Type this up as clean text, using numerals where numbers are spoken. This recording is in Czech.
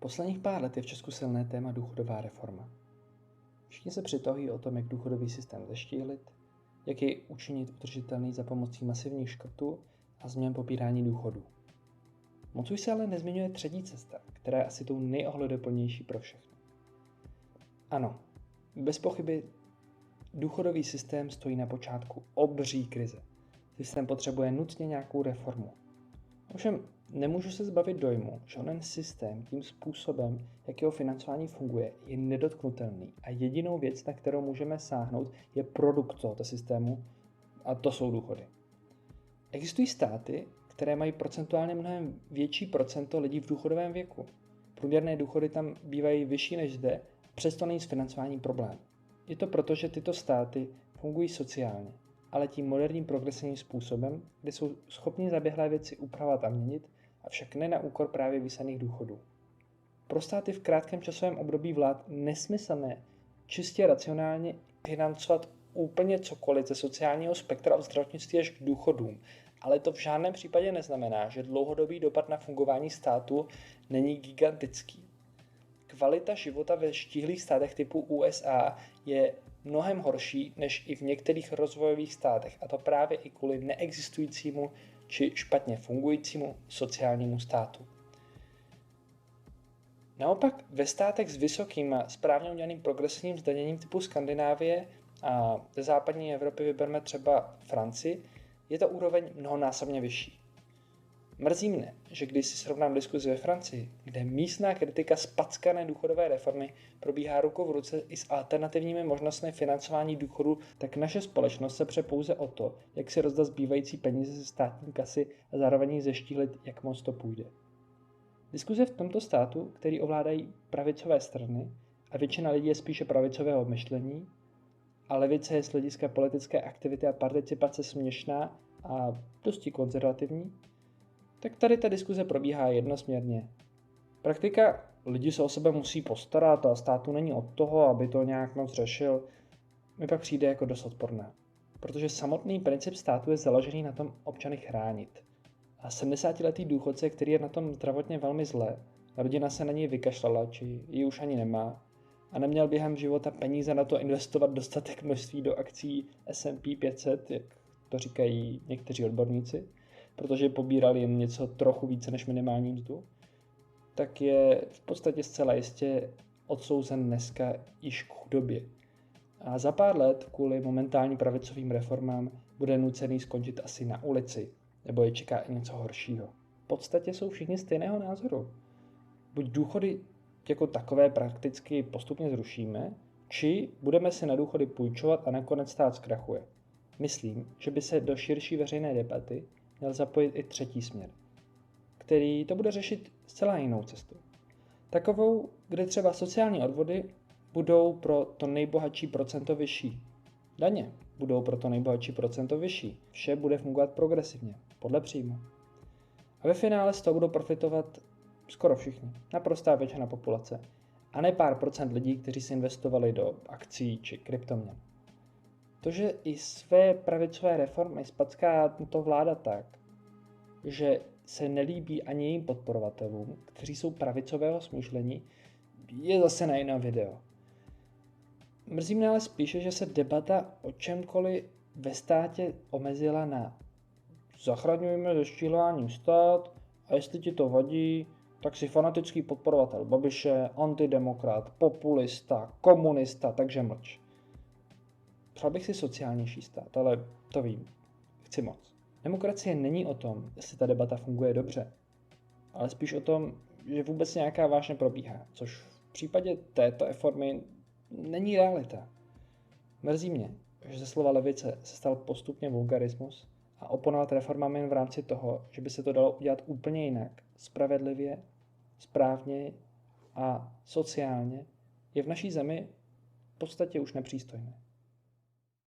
Posledních pár let je v Česku silné téma důchodová reforma. Všichni se přitahují o tom, jak důchodový systém zeštíhlit, jak jej učinit udržitelný za pomocí masivních škrtů a změn pobírání důchodů. Moc už se ale nezmiňuje třetí cesta, která je asi tou nejohleduplnější pro všechny. Ano, bez pochyby důchodový systém stojí na počátku obří krize. Systém potřebuje nutně nějakou reformu. Ovšem nemůžu se zbavit dojmu, že onen systém tím způsobem, jak jeho financování funguje, je nedotknutelný a jedinou věc, na kterou můžeme sáhnout, je produkt tohoto systému a to jsou důchody. Existují státy, které mají procentuálně mnohem větší procento lidí v důchodovém věku. Průměrné důchody tam bývají vyšší než zde, přesto není s financováním problém. Je to proto, že tyto státy fungují sociálně, ale tím moderním progresivním způsobem, kdy jsou schopni zaběhlé věci upravovat a měnit, avšak ne na úkor právě vysaných důchodů. Pro státy v krátkém časovém období vlád nesmyslné čistě racionálně financovat úplně cokoliv ze sociálního spektra od zdravotnictví až k důchodům, ale to v žádném případě neznamená, že dlouhodobý dopad na fungování státu není gigantický. Kvalita života ve štíhlých státech typu USA je mnohem horší než i v některých rozvojových státech, a to právě i kvůli neexistujícímu či špatně fungujícímu sociálnímu státu. Naopak ve státech s vysokým a správně udělaným progresivním zdaněním typu Skandinávie a ze západní Evropy vybereme třeba Francii, je ta úroveň mnohonásobně vyšší. Mrzí mne, že když si srovnám diskuzi ve Francii, kde místná kritika spackané důchodové reformy probíhá ruku v ruce i s alternativními možnostmi financování důchodu, tak naše společnost se pře pouze o to, jak si rozdat zbývající peníze ze státní kasy a zároveň ji zeštíhlit, jak moc to půjde. Diskuze v tomto státu, který ovládají pravicové strany a většina lidí je spíše pravicového myšlení, a levice je z hlediska politické aktivity a participace směšná a dosti konzervativní, tak tady ta diskuze probíhá jednosměrně. Praktika lidi se o sebe musí postarat a státu není od toho, aby to nějak moc řešil, mi pak přijde jako dost odporná. Protože samotný princip státu je založený na tom občany chránit. A 70letý důchodce, který je na tom zdravotně velmi zle, rodina se na něj vykašlala, či ji už ani nemá, a neměl během života peníze na to investovat dostatek množství do akcí S&P 500, jak to říkají někteří odborníci, protože pobírali jen něco trochu více než minimální mzdu, tak je v podstatě zcela jistě odsouzen dneska již k chudobě. A za pár let kvůli momentálním pravicovým reformám bude nucený skončit asi na ulici, nebo je čeká i něco horšího. V podstatě jsou všichni stejného názoru. Buď důchody jako takové prakticky postupně zrušíme, či budeme si na důchody půjčovat a nakonec stát zkrachuje. Myslím, že by se do širší veřejné debaty měl zapojit i třetí směr, který to bude řešit zcela jinou cestou. Takovou, kde třeba sociální odvody budou pro to nejbohatší procento vyšší. Daně budou pro to nejbohatší procento vyšší. Vše bude fungovat progresivně, podle příjmu. A ve finále z toho budou profitovat skoro všichni, naprostá většina populace, a ne pár procent lidí, kteří si investovali do akcí či kryptoměn. To, že i své pravicové reformy spacká to vláda tak, že se nelíbí ani jejím podporovatelům, kteří jsou pravicového smýšlení, je zase na jiné video. Mrzí mě ale spíše, že se debata o čemkoliv ve státě omezila na zachraňujeme zeštíhlováním stát a jestli ti to vadí, tak si fanatický podporovatel Babiše, antidemokrat, populista, komunista, takže mlč. Přál bych si sociálnější stát, ale to vím, chci moc. Demokracie není o tom, jestli ta debata funguje dobře, ale spíš o tom, že vůbec nějaká vážně probíhá, což v případě této reformy není realita. Mrzí mě, že ze slova levice se stal postupně vulgarismus a oponovat reformám jen v rámci toho, že by se to dalo udělat úplně jinak, spravedlivě, správně a sociálně, je v naší zemi v podstatě už nepřístojné.